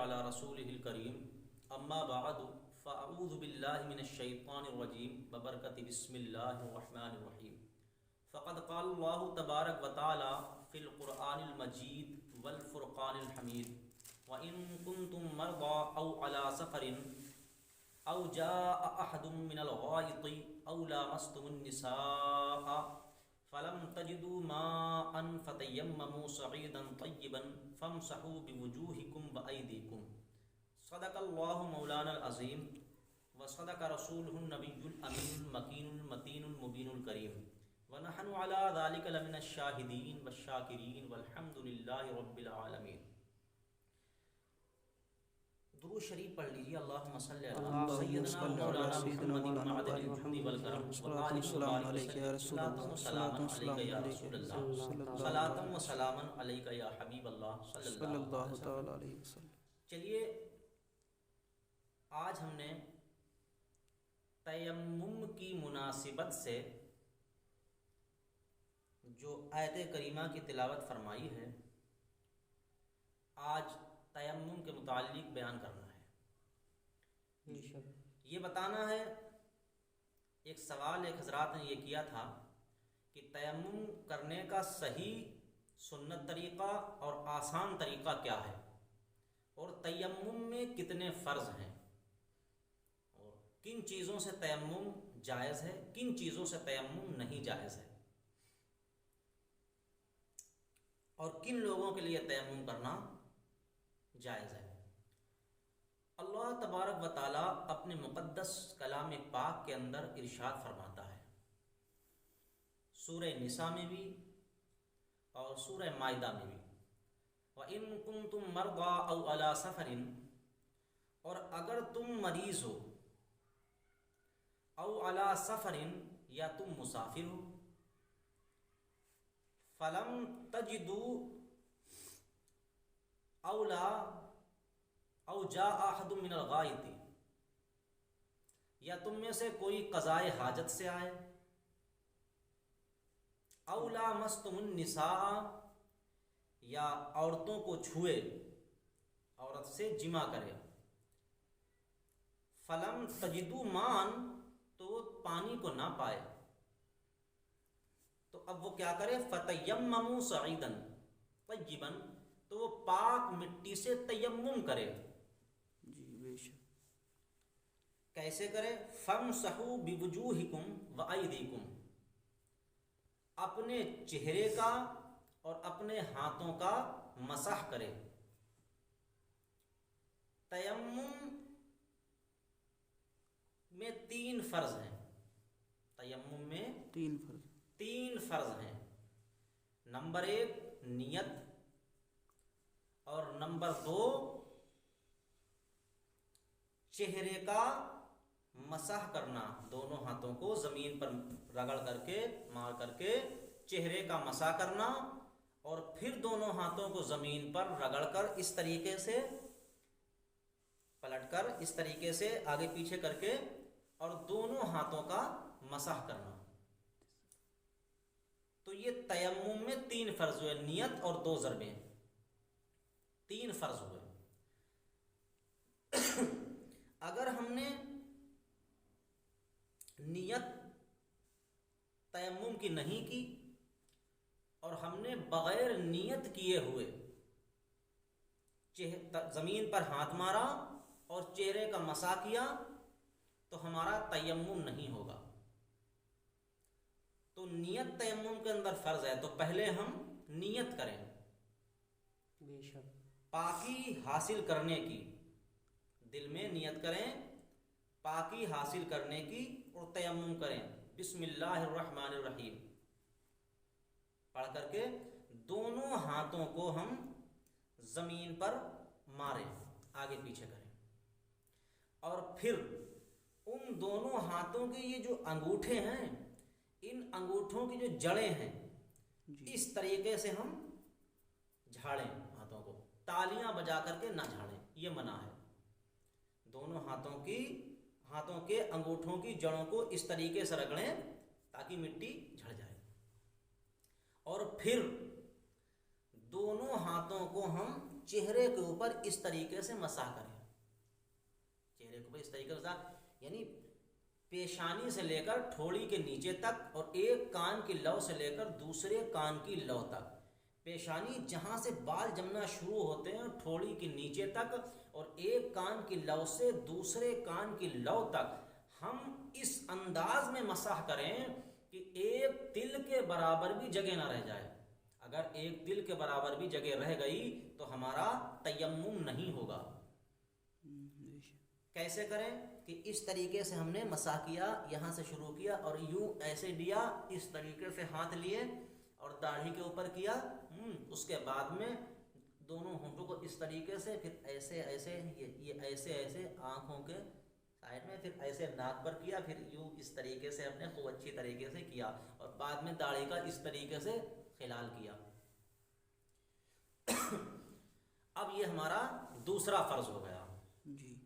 علی رسولہ الکریم اما بعد فاعوذ باللہ من الشیطان الرجیم ببرکۃ بسم اللہ الرحمن الرحیم فقد قال اللہ تبارک و تعالی فی القرآن المجید والفرقان الحمید وَإِن كُنتُم مَّرْضَىٰ أَوْ عَلَىٰ سَفَرٍ أَوْ جَاءَ أَحَدٌ مِّنَ الْغَائِطِ أَوْ لَامَسْتُمُ النِّسَاءَ فَلَمْ تَجِدُوا مَاءً فَتَيَمَّمُوا صَعِيدًا طَيِّبًا فَامْسَحُوا بِوُجُوهِكُمْ وَأَيْدِيكُمْ صدق اللہ مولانا العظیم وصدق رسولہ النبی الامین المکین المتین المبین الکریم ونحن علی ذلک لمن الشاہدین والشاکرین والحمد للہ رب العالمین۔ درود شریف پڑھ لیجیے۔ اللہم صلی علی سیدنا مولانا محمد معدن الجود والکرم وآلہ وبارک وسلم صلاۃ و سلام علیک یا رسول اللہ، صلاۃ و سلام علیک یا حبیب اللہ صلی اللہ تعالی علیہ وسلم۔ چلیے آج ہم نے تیمم کی مناسبت سے جو آیت کریمہ کی تلاوت فرمائی ہے، آج تیمم کے متعلق بیان کرنا ہے۔ یہ بتانا ہے، ایک سوال ایک حضرات نے یہ کیا تھا کہ تیمم کرنے کا صحیح سنت طریقہ اور آسان طریقہ کیا ہے، اور تیمم میں کتنے فرض ہیں، اور کن چیزوں سے تیمم جائز ہے، کن چیزوں سے تیمم نہیں جائز ہے، اور کن لوگوں کے لیے تیمم کرنا جائز ہے۔ اللہ تبارک و تعالی اپنے مقدس کلام پاک کے اندر ارشاد فرماتا ہے، سورہ نساء میں بھی اور سورہ مائدہ میں بھی، وَإِن كُنتُم مَّرْضَىٰ أَوْ عَلَىٰ سَفَرٍ، اور اگر تم مریض ہو، او علی سفر، یا تم مسافر ہو، فلم تجدوا اولا او جاء احد من الغائط، یا تم میں سے کوئی قضائے حاجت سے آئے، او لامستم النساء، یا عورتوں کو چھوئے، عورت سے جمع کرے، فلم تجدوا ماء، تو وہ پانی کو نہ پائے، تو اب وہ کیا کرے، فتیمموا صعیدا طیبا، تو وہ پاک مٹی سے تیمم کرے۔ جی بے شک۔ کیسے کرے، فامسحوا بوجوہکم وایدیکم، اپنے چہرے کا اور اپنے ہاتھوں کا مسح کرے۔ تیمم میں تین فرض ہیں، تیمم میں تین فرض ہیں۔ نمبر ایک نیت، اور نمبر دو چہرے کا مسح کرنا، دونوں ہاتھوں کو زمین پر رگڑ کر کے مار کر کے چہرے کا مسح کرنا، اور پھر دونوں ہاتھوں کو زمین پر رگڑ کر اس طریقے سے پلٹ کر اس طریقے سے آگے پیچھے کر کے اور دونوں ہاتھوں کا مسح کرنا۔ تو یہ تیمم میں تین فرض ہوئے، نیت اور دو ضربیں، تین فرض ہوئے۔ اگر ہم نے نیت تیمم کی نہیں کی اور ہم نے بغیر نیت کیے ہوئے زمین پر ہاتھ مارا اور چہرے کا مسح کیا، تو ہمارا تیمم نہیں ہوگا۔ تو نیت تیمم کے اندر فرض ہے، تو پہلے ہم نیت کریں بے شک، پاکی حاصل کرنے کی، دل میں نیت کریں پاکی حاصل کرنے کی، اور تیمم کریں بسم اللہ الرحمن الرحیم پڑھ کر کے دونوں ہاتھوں کو ہم زمین پر ماریں، آگے پیچھے کریں، اور پھر ان دونوں ہاتھوں کے یہ جو انگوٹھے ہیں، ان انگوٹھوں کی جو جڑیں ہیں، اس طریقے سے ہم جھاڑیں ہاتھوں کو، تالیاں بجا کر کے نہ جھاڑیں، یہ منع ہے۔ دونوں ہاتھوں کے انگوٹھوں کی جڑوں کو اس طریقے سے رگڑیں تاکہ مٹی جھڑ جائے، اور پھر دونوں ہاتھوں کو ہم چہرے کے اوپر اس طریقے سے مسح کریں. چہرے کے اوپر اس طریقے سے یعنی پیشانی سے لے کر ٹھوڑی کے نیچے تک اور ایک کان کی لو سے لے کر دوسرے کان کی لو تک. پیشانی جہاں سے بال جمنا شروع ہوتے ہیں ٹھوڑی کے نیچے تک اور ایک کان کی لو سے دوسرے کان کی لو تک ہم اس انداز میں مسح کریں کہ ایک تل کے برابر بھی جگہ نہ رہ جائے. اگر ایک تل کے برابر بھی جگہ رہ گئی تو ہمارا تیمم نہیں ہوگا. کیسے کریں کہ اس طریقے سے ہم نے مسح کیا, یہاں سے شروع کیا اور یوں ایسے لیا, اس طریقے سے ہاتھ لیے اور داڑھی کے اوپر کیا. اس کے بعد میں دونوں ہونٹوں کو اس طریقے سے, پھر ایسے ایسے یہ ایسے ایسے آنکھوں کے سائڈ میں, پھر ایسے ناک پر کیا, پھر یوں اس طریقے سے ہم نے خوب اچھی طریقے سے کیا اور بعد میں داڑھی کا اس طریقے سے خلال کیا. اب یہ ہمارا دوسرا فرض ہو گیا.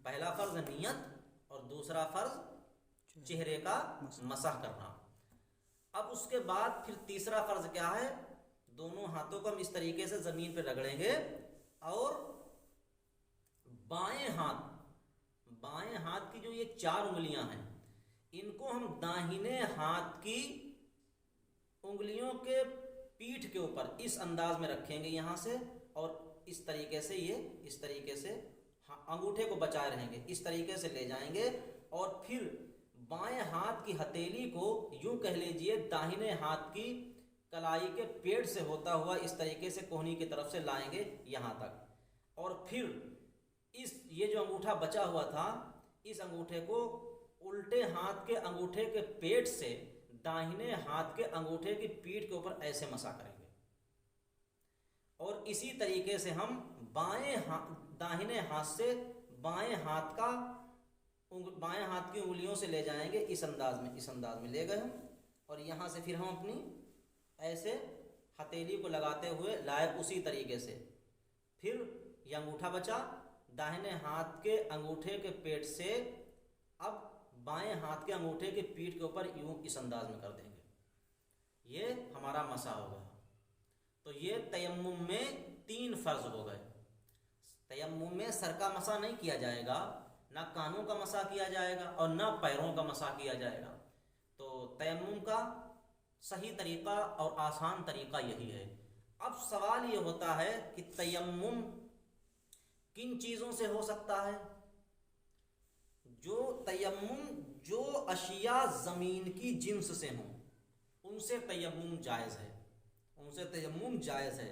پہلا فرض نیت اور دوسرا فرض چہرے کا مسح کرنا. اب اس کے بعد پھر تیسرا فرض کیا ہے؟ دونوں ہاتھوں کو ہم اس طریقے سے زمین پہ رگڑیں گے اور بائیں ہاتھ کی جو یہ 4 انگلیاں ہیں ان کو ہم داہنے ہاتھ کی انگلیوں کے پیٹھ کے اوپر اس انداز میں رکھیں گے یہاں سے, اور اس طریقے سے یہ اس طریقے سے انگوٹھے کو بچائے رہیں گے, اس طریقے سے لے جائیں گے اور پھر بائیں ہاتھ کی ہتھیلی کو یوں کہہ لیجئے داہنے ہاتھ کی کلائی کے پیڑ سے ہوتا ہوا اس طریقے سے کوہنی کی طرف سے لائیں گے یہاں تک, اور پھر یہ جو انگوٹھا بچا ہوا تھا اس انگوٹھے کو الٹے ہاتھ کے انگوٹھے کے پیٹ سے داہنے ہاتھ کے انگوٹھے کی پیٹھ کے اوپر ایسے مسح کریں گے. اور اسی طریقے سے ہم داہنے ہاتھ سے بائیں ہاتھ کی انگلیوں سے لے جائیں گے اس انداز میں لے گئے ہم, اور یہاں سے پھر ہم اپنی ایسے ہتھیلی کو لگاتے ہوئے لائے اسی طریقے سے. پھر یہ انگوٹھا بچا, داہنے ہاتھ کے انگوٹھے کے پیٹ سے اب بائیں ہاتھ کے انگوٹھے کے پیٹھ کے اوپر یوں اس انداز میں کر دیں گے. یہ ہمارا مسح ہوگا. تو یہ تیمم میں 3 فرض ہو گئے. تیمم میں سر کا مسح نہیں کیا جائے گا, نہ کانوں کا مسح کیا جائے گا اور نہ پیروں کا مسح کیا جائے گا. تو تیمم کا صحیح طریقہ اور آسان طریقہ یہی ہے. اب سوال یہ ہوتا ہے کہ تیمم کن چیزوں سے ہو سکتا ہے؟ جو اشیاء زمین کی جنس سے ہوں ان سے تیمم جائز ہے.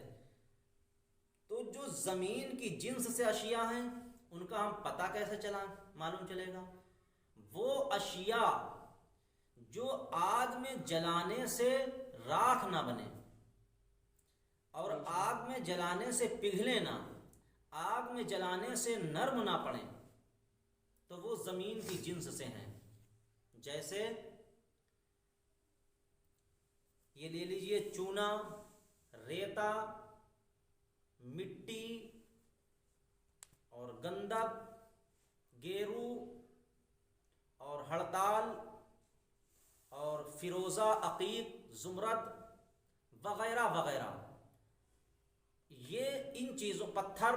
تو جو زمین کی جنس سے اشیاء ہیں ان کا ہم پتہ کیسے معلوم چلے گا؟ وہ اشیاء جو آگ میں جلانے سے راکھ نہ بنے اور آگ میں جلانے سے پگھلے نہ, آگ میں جلانے سے نرم نہ پڑیں, تو وہ زمین کی جنس سے ہیں. جیسے یہ لے لیجئے چونا, ریتا, مٹی اور گندک, گیرو اور ہڑتال اور فیروزہ, عقیق, زمرد وغیرہ وغیرہ. یہ ان چیزوں پتھر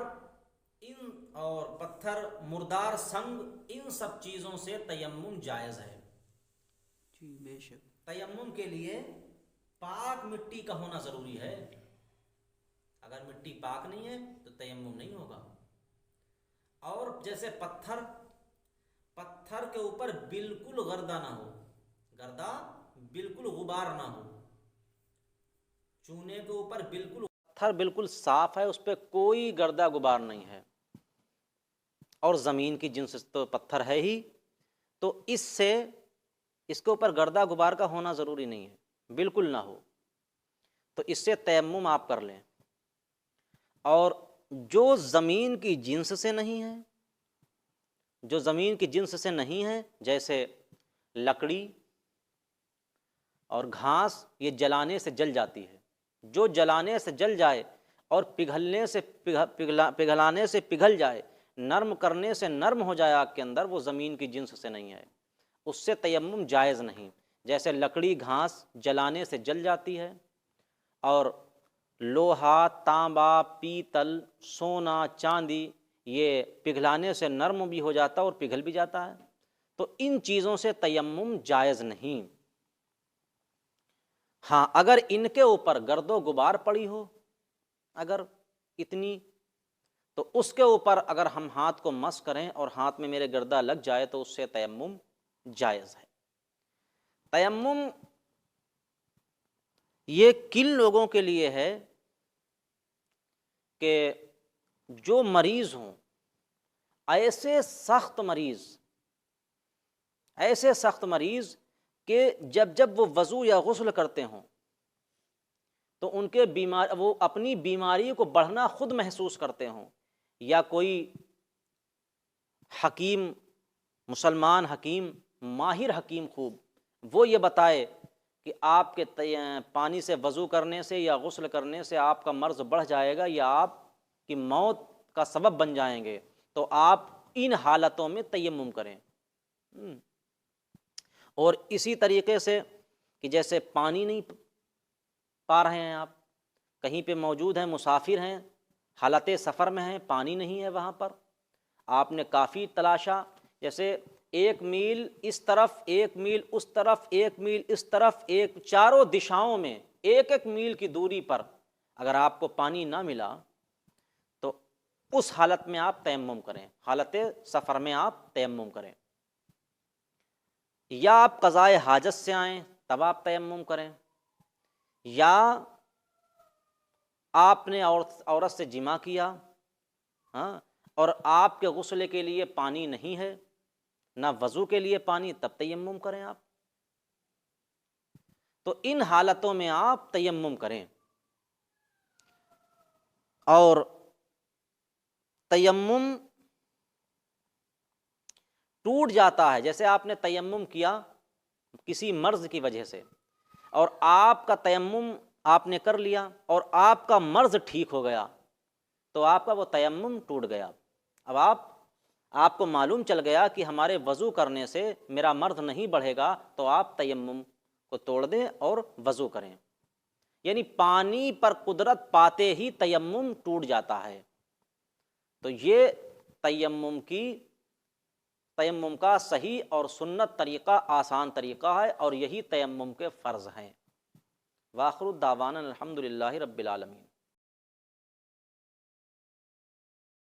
مردار سنگ, ان سب چیزوں سے تیمم جائز ہے. جی بے شک. تیمم کے لیے پاک مٹی کا ہونا ضروری ہے. اگر مٹی پاک نہیں ہے تو تیمم نہیں ہوگا. اور جیسے پتھر کے اوپر بالکل گردہ نہ ہو, بالکل غبار نہ ہو. چونے کے اوپر پتھر بالکل صاف ہے, اس پہ کوئی گردہ غبار نہیں ہے, اور زمین کی جنس تو پتھر ہے ہی, تو اس کے اوپر گردہ غبار کا ہونا ضروری نہیں ہے, بالکل نہ ہو, تو اس سے تیمم آپ کر لیں. اور جو زمین کی جنس سے نہیں ہے, جیسے لکڑی اور گھاس, یہ جلانے سے جل جاتی ہے. جو جلانے سے جل جائے اور پگھلانے سے پگھل جائے, نرم کرنے سے نرم ہو جائے آگ کے اندر, وہ زمین کی جنس سے نہیں ہے, اس سے تیمم جائز نہیں. جیسے لکڑی گھاس جلانے سے جل جاتی ہے اور لوہا، تانبا، پیتل، سونا، چاندی یہ پگھلانے سے نرم بھی ہو جاتا ہے اور پگھل بھی جاتا ہے، تو ان چیزوں سے تیمم جائز نہیں۔ ہاں اگر ان کے اوپر گرد و غبار پڑی ہو اگر اتنی، تو اس کے اوپر اگر ہم ہاتھ کو مس کریں اور ہاتھ میں میرے گردہ لگ جائے تو اس سے تیمم جائز ہے۔ تیمم یہ کن لوگوں کے لیے ہے کہ جو مریض ہوں، ایسے سخت مریض کہ جب وہ وضو یا غسل کرتے ہوں تو ان کے وہ اپنی بیماری کو بڑھنا خود محسوس کرتے ہوں، یا کوئی حکیم، مسلمان حکیم، ماہر حکیم خوب، وہ یہ بتائے کہ آپ کے پانی سے وضو کرنے سے یا غسل کرنے سے آپ کا مرض بڑھ جائے گا یا آپ کی موت کا سبب بن جائیں گے، تو آپ ان حالتوں میں تیمم کریں۔ اور اسی طریقے سے کہ جیسے پانی نہیں پا رہے ہیں، آپ کہیں پہ موجود ہیں، مسافر ہیں، حالت سفر میں ہیں، پانی نہیں ہے وہاں پر، آپ نے کافی تلاشا، جیسے 1 میل اس طرف، 1 میل اس طرف، 1 میل اس طرف، چاروں دشاؤں میں 1 میل کی دوری پر اگر آپ کو پانی نہ ملا تو اس حالت میں آپ تیمم کریں، حالت سفر میں آپ تیمم کریں، یا آپ قضائے حاجت سے آئیں تب آپ تیمم کریں، یا آپ نے عورت سے جماع کیا اور آپ کے غسل کے لیے پانی نہیں ہے، نہ وضو کے لیے پانی، تب تیمم کریں آپ۔ تو ان حالتوں میں آپ تیمم کریں۔ اور تیمم ٹوٹ جاتا ہے، جیسے آپ نے تیمم کیا کسی مرض کی وجہ سے، اور آپ کا تیمم آپ نے کر لیا اور آپ کا مرض ٹھیک ہو گیا، تو آپ کا وہ تیمم ٹوٹ گیا۔ اب آپ کو معلوم چل گیا کہ ہمارے وضو کرنے سے میرا مرض نہیں بڑھے گا، تو آپ تیمم کو توڑ دیں اور وضو کریں، یعنی پانی پر قدرت پاتے ہی تیمم ٹوٹ جاتا ہے۔ تو یہ تیمم کا صحیح اور سنت طریقہ، آسان طریقہ ہے، اور یہی تیمم کے فرض ہیں۔ وآخر دعوانا الحمد للہ رب العالمین۔